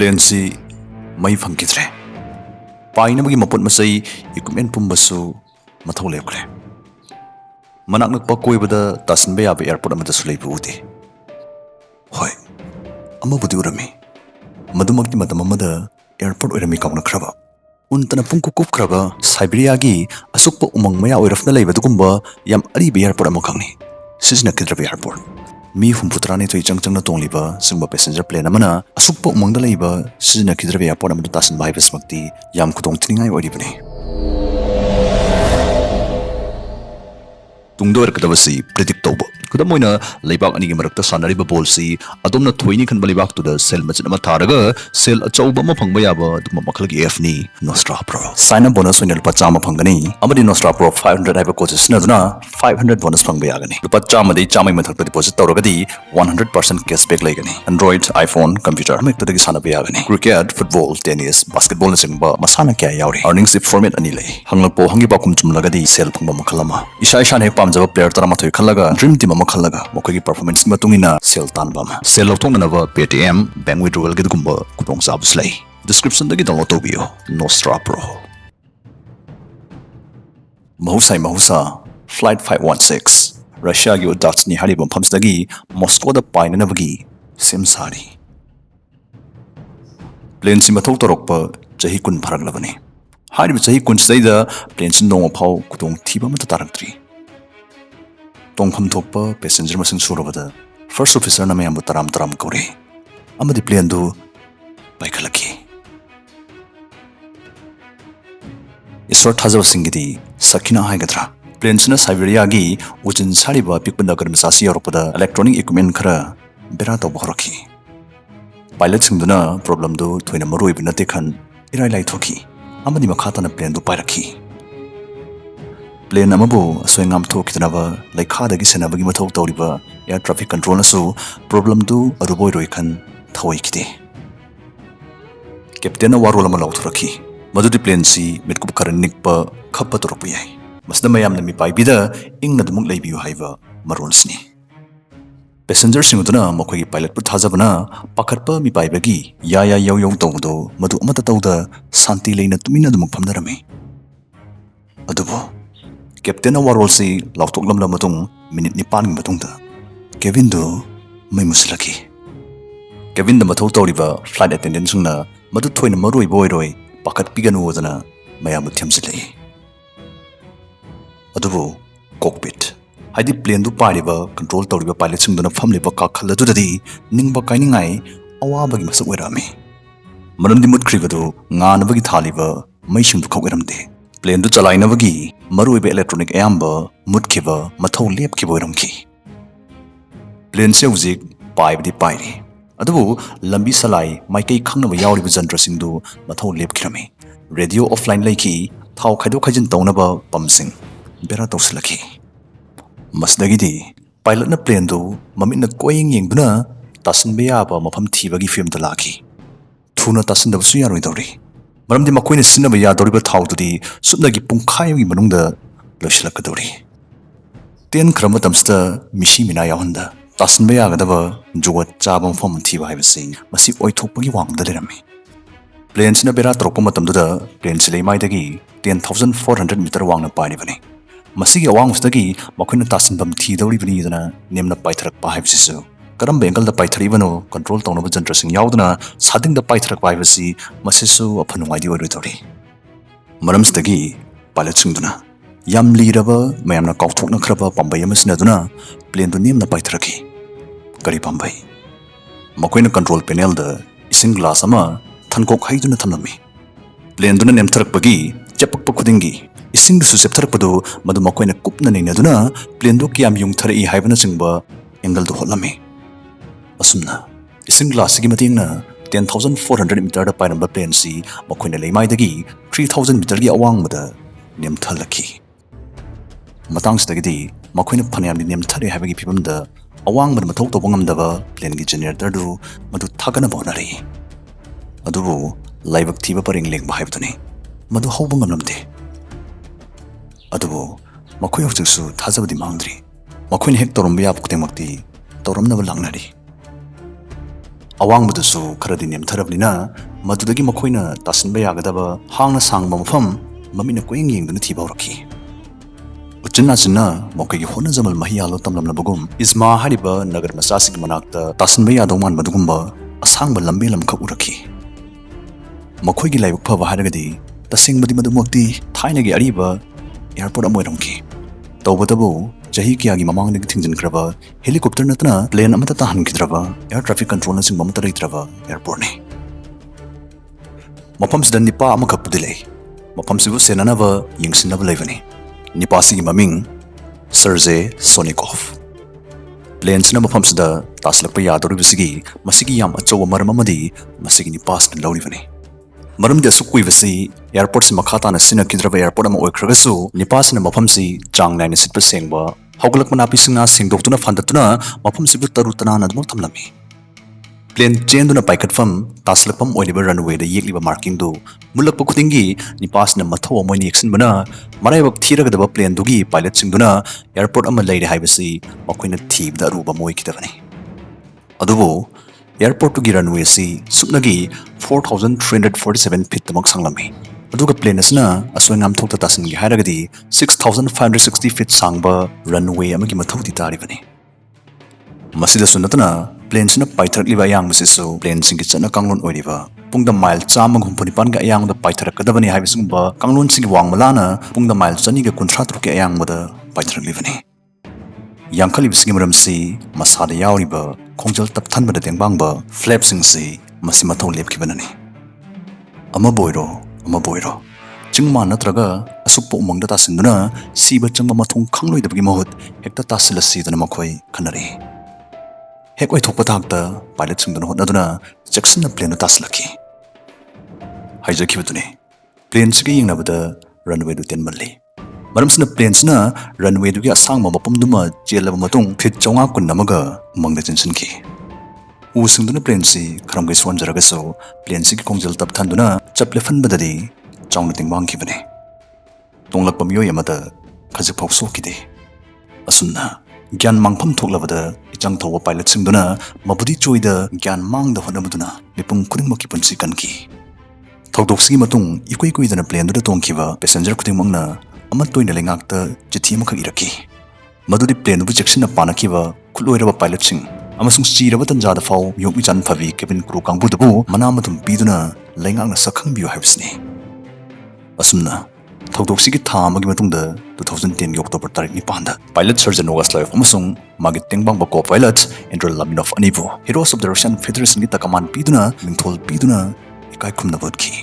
plane si mai phangkidre paina bagi maput masai equipment pumbasu mathau lepkre manak nak pakoi bada tasin be abe airport amada sulai buti hoi amma budi urami madumakti matam amada airport oirami kauna khraba untana pungku kup khraba Siberia gi asukpa umang maya oirafna leiba dukumba yam ari be airport amakangni sisna kidrabi airport mi humputrani toi changchang na tongliba singba passenger plane amana asukpa umangda leiba sisna kidrabi airport amada tasin bai basmakti yam kudong tningai oiribani tungdo erkadabasi predict tawba kudamoina leibak ani gi marakta sanariba bolsi adomna thoini khan balibak tuda sel machin ama tharaga sel achauba ma phangba yaba duma makhal gi f ni nostra pro sign up bonus oinal pachama phangani amadi nostra pro 500 haiba coaches na duna 500 bonus phangba yagani lupa chama dei chamai mathak deposit tawragadi 100% cashback laigani android iphone computer mek tadagi sana ba yagani cricket football tennis basketball na singba masana kya yauri earnings if format ani lei hanglakpo hangi bakum chumlagadi sel phangba makhalama isha isha ne pamjaba player tarama thoi khallaga dream team makhallaga mokogi performance matungina sel tanbama sel loktonganaba paytm bank withdrawal gidgumba kudong sabs lei description dagi download tobiyo nostra pro mahusa flight 516 Russia gi udats ni hariba phamsdagi Moscow da painanabagi simsari plane si mathau torokpa chahi kun pharaglabani hariba chahi kun saida plane sin nong phau kudong thiba mata taraktri tongpham thokpa passenger masing surabada first officer na mayam taram kore amadi plane du baikhalaki isor thajab singidi sakina haigadra plane sina Siberia gi ujin sariba pikpanda karmasasi yoropada electronic equipment khara bera to bhoraki pilot singduna problem du thoina maroi binate khan irai lai thoki amadi makhata na plane du pairaki plane amabu soingam thokitnaba laikhadagi senabagi mathau tawriba air traffic control na so problem du aruboi roi khan thawai kide captain warol ama lauthuraki madudi plane si mitkup karan nikpa khappa torpu yai masna mayam na mi paibida ingna dumuk leibiu haiba maronsni passenger singuduna mokogi pilot pu thajabana pakhatpa mi paibagi ya yaw tawdo madu amata tawda santi leina tumina dumuk phamdarami adubo Captain warol si lautok lam matung minute ni pan matung da Kevin do mai muslaki Kevin da mathau tawriba flight attendant sungna madu thoina maroi boiroi pakat piganu odana mayam thyamsilai adubo cockpit haidi plane du pariba control tawriba pilot singduna famliba ka khalladu dadi ningba kainingai awabagi masak oirami manamdi mutkhribadu nganabagi thaliba mai singdu khaugeramde plane du chalainabagi maruibe electronic ayamba mutkiba mathau lepkiba oiramki plane se uzik paibdi pairi adubu lambi salai maikei khangnaba yauriba jantra singdu mathau lepkirami radio offline laiki thau khaido khaijin tawnaba pamsing bera tawsilaki masdagidi pilot na plane du mamit na koing yengduna tasinbe yaba mafam thibagi film da laki thuna tasindabu su yaroi dawri maramdi makoina sinaba yadoriba thawdudi supnagi pungkhayagi manungda loisilakadori ten khrama tamsta mishi mina yahunda tasinba yagadaba juwa chabam fam thiba haibasi masi oithokpagi wangda lerami plane sina bera troppa matamduda plane silei maidagi 10400 meter wangna pairibani masigi awangusdagi makoina tasinbam thidoribani dana nemna paitharakpa haibasisu karam bengal da paitharibano control tawnaba jantra sing yaudna sading da paitharak paibasi masisu aphanungai di oirodori maramsdagi pilot singduna yam liraba mayamna kauthokna khraba pambai amasina duna plane du nemna paitharaki kari pambai makoina control panel da ising glass ama thankok haiduna thamnami plane duna nemtharakpagi chapakpa khudingi ising du su septharakpadu madu makoina kupna neinaduna plane du kiam yungthari haibana singba angle du hotlami asumna ising glass gi matingna 10400 meter da pairamba plane si makoina leimaidagi 3000 meter gi awangmada nemthalaki matangsidagidi makoina phanayamni nemthare habagi phibamda awangmada mathau tobongamdaba plane gi generator du madu thagana bonari adubu laibak thiba paring lengba haibduni madu hawbangamlamde adubu makoi hojiksu thajabadi mangdri makoina hek toromba yab kutengmakti toramnaba langnari ꯑꯋꯥꯡꯕꯗꯨꯁꯨ ꯈꯔꯗꯤ ꯅꯦꯝꯊꯔꯕꯅꯤꯅ ꯃꯗꯨꯗꯒꯤ ꯃꯈꯣꯏꯅ ꯇꯥꯁꯤꯟꯕ ꯌꯥꯒꯗꯕ ꯍꯥꯡꯅ ꯁꯥꯡꯕ ꯃꯐꯝ ꯃꯃꯤꯠꯅ ꯀꯣꯌꯦꯡ ꯌꯦꯡꯗꯨꯅ ꯊꯤꯕ ꯍꯧꯔꯛꯈꯤ ꯎꯆꯤꯟ ꯅꯥꯆꯤꯟꯅ ꯃꯈꯣꯏꯒꯤ ꯍꯣꯠꯅꯖꯃꯜ ꯃꯍꯩ ꯌꯥꯜꯂꯣ ꯇꯝꯂꯝꯂꯕꯒꯨꯝ ꯏꯖꯃꯥ ꯍꯥꯏꯔꯤꯕ ꯅꯒꯔ ꯃꯆꯥꯁꯤꯒꯤ ꯃꯅꯥꯛꯇ ꯇꯥꯁꯤꯟꯕ ꯌꯥꯗꯧ ꯃꯥꯟꯕꯗꯨꯒꯨꯝꯕ ꯑꯁꯥꯡꯕ ꯂꯝꯕꯦꯜ ꯑꯃꯈꯛ ꯎꯔꯛꯈꯤ ꯃꯈꯣꯏꯒꯤ ꯂꯥꯏꯕꯛ ꯐꯕ ꯍꯥꯏꯔꯒꯗꯤ ꯇꯁꯦꯡꯕꯗꯤ ꯃꯗꯨꯃꯛꯇꯤ ꯊꯥꯏꯅꯒꯤ ꯑꯔꯤꯕ ꯑꯦꯌꯔꯄꯣꯔꯠ ꯑꯃ ꯑꯣꯏꯔꯝꯈꯤ ꯇꯧꯕꯇꯕꯨ ꯆꯍꯤ ꯀꯌꯥꯒꯤ ꯃꯃꯥꯡꯗꯒꯤ ꯊꯤꯡꯖꯤꯟꯈ꯭ꯔꯕ ꯍꯦꯂꯤꯀꯣꯞꯇꯔ ꯅꯠꯇꯅ ꯄ꯭ꯂꯦꯟ ꯑꯃꯠꯇ ꯇꯥꯍꯟꯈꯤꯗ꯭ꯔꯕ ꯑꯦꯌꯔ ꯇ꯭ꯔꯥꯐꯤꯛ ꯀꯟꯇ꯭ꯔꯣꯜꯅꯆꯤꯡꯕ ꯑꯃꯠꯇ ꯂꯩꯇ꯭ꯔꯕ ꯑꯦꯌꯔꯄꯣꯔꯠꯅꯤ ꯃꯐꯝꯁꯤꯗ ꯅꯤꯄꯥ ꯑꯃꯈꯛꯄꯨꯗꯤ ꯂꯩ ꯃꯐꯝꯁꯤꯕꯨ ꯁꯦꯟꯅꯅꯕ ꯌꯦꯡꯁꯤꯟꯅꯕ ꯂꯩꯕꯅꯤ ꯅꯤꯄꯥꯁꯤꯒꯤ ꯃꯃꯤꯡ ꯁꯔꯖꯦ ꯁꯣꯅꯤꯀꯣꯐ ꯄ꯭ꯂꯦꯟꯁꯤꯅ ꯃꯐꯝꯁꯤꯗ ꯇꯥꯁꯤꯜꯂꯛꯄ ꯌꯥꯗꯧꯔꯤꯕꯁꯤꯒꯤ ꯃꯁꯤꯒꯤ ꯌꯥꯝ ꯑꯆꯧꯕ ꯃꯔꯝ ꯑꯃꯗꯤ ꯃꯁꯤꯒꯤ ꯅꯤꯄꯥꯁꯤꯅ ꯂꯧꯔꯤꯕꯅꯤ ꯃꯔꯝꯗꯤ ꯑꯁꯨꯛ ꯀꯨꯏꯕꯁꯤ ꯑꯦꯌꯔꯄꯣꯔꯠꯁꯤ ꯃꯈꯥ ꯇꯥꯅ ꯁꯤꯖꯤꯟꯅꯈꯤꯗ꯭ꯔꯕ ꯑꯦꯌꯔꯄꯣꯔꯠ ꯑꯃ ꯑꯣꯏꯈ꯭ꯔꯒꯁꯨ ꯅꯤꯄꯥꯁꯤꯅ ꯃꯐꯝꯁꯤ ꯆꯥꯡ ꯅꯥꯏꯅ ꯁꯤꯠꯄ ꯁꯦꯡꯕ ꯍꯧꯒꯠꯂꯛꯄ ꯅꯥꯄꯤꯁꯤꯡꯅ ꯁꯦꯡꯗꯣꯛꯇꯨꯅ ꯐꯥꯟꯗꯠꯇꯨꯅ ꯃꯐꯝꯁꯤꯕꯨ ꯇꯔꯨ ꯇꯅꯥꯟꯅ ꯑꯗꯨꯃꯛ ꯊꯝꯂꯝꯃꯤ ꯄ꯭ꯂꯦꯟ ꯆꯦꯟꯗꯨꯅ ꯄꯥꯏꯈꯠꯐꯝ ꯇꯥꯁꯤꯜꯂꯛꯐꯝ ꯑꯣꯏꯔꯤꯕ ꯔꯟꯋꯦꯗ ꯌꯦꯛꯂꯤꯕ ꯃꯥꯔꯀꯤꯡꯗꯨ ꯃꯨꯜꯂꯛꯄ ꯈꯨꯗꯤꯡꯒꯤ ꯅꯤꯄꯥꯁꯤꯅ ꯃꯊꯧ ꯑꯃ ꯑꯣꯏꯅ ꯌꯦꯛꯁꯤꯟꯕꯅ ꯃꯔꯥꯏꯕꯛ ꯊꯤꯔꯒꯗꯕ ꯄ꯭ꯂꯦꯟꯗꯨꯒꯤ ꯄꯥꯏꯂꯠꯁꯤꯡꯗꯨꯅ ꯑꯦꯌꯔꯄꯣꯔꯠ ꯑꯃ ꯂꯩꯔꯦ ꯍꯥꯏꯕꯁꯤ ꯃꯈꯣꯏꯅ ꯊꯤꯕꯗ ꯑꯔꯨꯕ ꯑꯃ ꯑꯣꯏꯈꯤꯗꯕꯅꯤ ꯑꯗꯨꯕꯨ ꯑꯦꯌꯔꯄꯣꯔꯠꯇꯨꯒꯤ ꯔꯟꯋꯦꯁꯤ ꯁꯨꯞꯅꯒꯤ 4,347 ꯐꯤꯠꯇꯃꯛ ꯁꯥꯡꯂꯝꯃꯤ ꯑꯗꯨꯒ ꯄ꯭ꯂꯦꯟ ꯑꯁꯤꯅ ꯑꯁꯣꯏ ꯉꯥꯝꯊꯣꯛꯇ ꯇꯥꯁꯤꯟꯒꯦ ꯍꯥꯏꯔꯒꯗꯤ 6,560 ꯐꯤꯠ ꯁꯥꯡꯕ ꯔꯟꯋꯦ ꯑꯃꯒꯤ ꯃꯊꯧꯗꯤ ꯇꯥꯔꯤꯕꯅꯤ ꯃꯁꯤꯗꯁꯨ ꯅꯠꯇꯅ ꯄ꯭ꯂꯦꯟꯁꯤꯅ ꯄꯥꯏꯊꯔꯛꯂꯤꯕ ꯑꯌꯥꯡꯕꯁꯤꯁꯨ ꯄ꯭ꯂꯦꯟꯁꯤꯡꯒꯤ ꯆꯠꯅ ꯀꯥꯡꯂꯣꯟ ꯑꯣꯏꯔꯤꯕ ꯄꯨꯡꯗ ꯃꯥꯏꯜ 169ꯒꯤ ꯑꯌꯥꯡꯕꯗ ꯄꯥꯏꯊꯔꯛꯀꯗꯕꯅꯤ ꯍꯥꯏꯕꯁꯤꯒꯨꯝꯕ ꯀꯥꯡꯂꯣꯟꯁꯤꯡꯒꯤ ꯋꯥꯡꯃꯂꯥꯅ ꯄꯨꯡꯗ ꯃꯥꯏꯜ 239ꯒꯤ ꯑꯌꯥꯡꯕꯗ ꯄꯥꯏꯊꯔꯛꯂꯤꯕꯅꯤ ꯌꯥꯡꯈꯠꯂꯤꯕꯁꯤꯒꯤ ꯃꯔꯝꯁꯤ ꯃꯁꯥꯗ ꯌꯥꯎꯔꯤꯕ ꯈꯣꯡꯖꯦꯜ ꯇꯞꯊꯟꯕꯗ ꯇꯦꯡꯕꯥꯡꯕ ꯐ꯭ꯂꯦꯞꯁꯤꯡꯁꯤ ꯃꯁꯤ ꯃꯊꯧ ꯂꯦꯞꯈꯤꯕꯅꯅꯤ ꯑꯃꯕꯨ ꯑꯣꯏꯔꯣ ꯆꯤꯡꯃꯥꯟ ꯅꯠꯇ꯭ꯔꯒ ꯑꯁꯨꯛꯄ ꯎꯃꯪꯗ ꯇꯥꯁꯤꯟꯗꯨꯅ ꯁꯤꯕ ꯆꯪꯕ ꯃꯊꯣꯡ ꯈꯪꯂꯣꯏꯗꯕꯒꯤ ꯃꯍꯨꯠ ꯍꯦꯛꯇ ꯇꯥꯁꯤꯜꯂꯁꯤꯗꯅ ꯃꯈꯣꯏ ꯈꯟꯅꯔꯛꯏ ꯍꯦꯛ ꯑꯣꯏꯊꯣꯛꯄ ꯊꯥꯛꯇ ꯄꯥꯏꯂꯠꯁꯤꯡꯗꯨꯅ ꯍꯣꯠꯅꯗꯨꯅ ꯆꯦꯛꯁꯤꯟꯅ ꯄ꯭ꯂꯦꯟꯗꯨ ꯇꯥꯁꯤꯜꯂꯛꯈꯤ ꯍꯥꯏꯖꯈꯤꯕꯗꯨꯅꯤ ꯄ꯭ꯂꯦꯟꯁꯤꯒ ꯌꯦꯡꯅꯕꯗ ꯔꯟꯋꯦꯗꯨ ꯇꯦꯟꯃꯜꯂꯤ ꯃꯔꯝꯁꯤꯅ ꯄ꯭ꯂꯦꯟꯁꯤꯅ ꯔꯟꯋꯦꯗꯨꯒꯤ ꯑꯁꯥꯡꯕ ꯃꯄꯨꯝꯗꯨꯃ ꯆꯦꯜꯂꯕ ꯃꯇꯨꯡ ꯐꯤꯠ 921ꯒ ꯎꯃꯪꯗ ꯆꯦꯟꯁꯤꯟꯈꯤ ꯎꯁꯤꯡꯗꯨꯅ ꯄ꯭ꯂꯦꯟꯁꯤ ꯈꯔꯝꯒꯩ ꯁꯣꯟꯖꯔꯒꯁꯨ ꯄ꯭ꯂꯦꯟꯁꯤꯒꯤ ꯈꯣꯡꯖꯦꯜ ꯇꯞꯊꯟꯗꯨꯅ ꯆꯞ ꯂꯦꯞꯍꯟꯕꯗꯗꯤ ꯆꯥꯎꯅ ꯇꯦꯡꯕꯥꯡꯈꯤꯕꯅꯤ ꯇꯣꯡꯂꯛꯄ ꯃꯤꯑꯣꯏ ꯑꯃꯗ ꯈꯖꯤꯛꯐꯥꯎ ꯁꯣꯛꯈꯤꯗꯦ ꯑꯁꯨꯝꯅ ꯒ꯭ꯌꯥꯟ ꯃꯥꯡꯐꯝ ꯊꯣꯛꯂꯕꯗ ꯏꯆꯪ ꯊꯧꯕ ꯄꯥꯏꯂꯠꯁꯤꯡꯗꯨꯅ ꯃꯕꯨꯗꯤ ꯆꯣꯏꯗ ꯒ꯭ꯌꯥꯟ ꯃꯥꯡꯗ ꯍꯣꯠꯅꯕꯗꯨꯅ ꯃꯤꯄꯨꯝ ꯈꯨꯗꯤꯡꯃꯛꯀꯤ ꯄꯨꯟꯁꯤ ꯀꯟꯈꯤ ꯊꯧꯗꯣꯛꯁꯤꯒꯤ ꯃꯇꯨꯡ ꯏꯀꯨꯏ ꯀꯨꯏꯗꯅ ꯄ꯭ꯂꯦꯟꯗꯨꯗ ꯇꯣꯡꯈꯤꯕ ꯄꯦꯁꯦꯟꯖꯔ ꯈꯨꯗꯤꯡꯃꯛꯅ ꯑꯃꯠꯇ ꯑꯣꯏꯅ ꯂꯩꯉꯥꯛꯇ ꯆꯤꯊꯤ ꯑꯃꯈꯛ ꯏꯔꯛꯈꯤ ꯃꯗꯨꯗꯤ ꯄ꯭ꯂꯦꯟꯗꯨꯕꯨ ꯆꯦꯛꯁꯤꯟꯅ ꯄꯥꯅꯈꯤꯕ ꯈꯨꯠꯂꯣꯏꯔꯕ ꯄꯥꯏꯂꯠꯁꯤꯡ ꯑꯃꯁꯨꯡ ꯆꯤꯔꯕ ꯇꯟꯖꯥꯗ ꯐꯥꯎ ꯃꯤꯑꯣꯛ ꯃꯤꯆꯥꯟ ꯐꯕꯤ ꯀꯦꯕꯤꯟ ꯀ꯭ꯔꯨ ꯀꯥꯡꯕꯨꯗꯨꯕꯨ ꯃꯅꯥ ꯃꯊꯨꯝ ꯄꯤꯗꯨꯅ ꯂꯩꯉꯥꯛꯅ ꯁꯛꯈꯪꯕꯤꯌꯨ ꯍꯥꯏꯕꯁꯤꯅꯤ ꯑꯁꯨꯝꯅ ꯊꯧꯗꯣꯛꯁꯤꯒꯤ ꯊꯥ ꯑꯃꯒꯤ ꯃꯇꯨꯡꯗ 2010ꯒꯤ ꯑꯣꯛꯇꯣꯕꯔ ꯇꯥꯔꯤꯛ 9ꯗ ꯄꯥꯏꯂꯠ ꯁꯔꯖꯟ ꯋꯥꯁꯂꯥꯏꯐ ꯑꯃꯁꯨꯡ ꯃꯥꯒꯤ ꯇꯦꯡꯕꯥꯡꯕ ꯀꯣ ꯄꯥꯏꯂꯠ ꯑꯦꯟꯗ꯭ꯔꯣ ꯂꯥꯃꯤꯅꯣꯐ ꯑꯅꯤꯕꯨ ꯍꯤꯔꯣꯁ ꯑꯣꯐ ꯗ ꯔꯁꯤꯌꯥꯟ ꯐꯦꯗꯔꯦꯁꯟꯒꯤ ꯇꯀꯃꯥꯟ ꯄꯤꯗꯨꯅ ꯃꯤꯡꯊꯣꯜ ꯄꯤꯗꯨꯅ ꯏꯀꯥꯏ ꯈꯨꯝꯅꯕ ꯎꯠꯈꯤ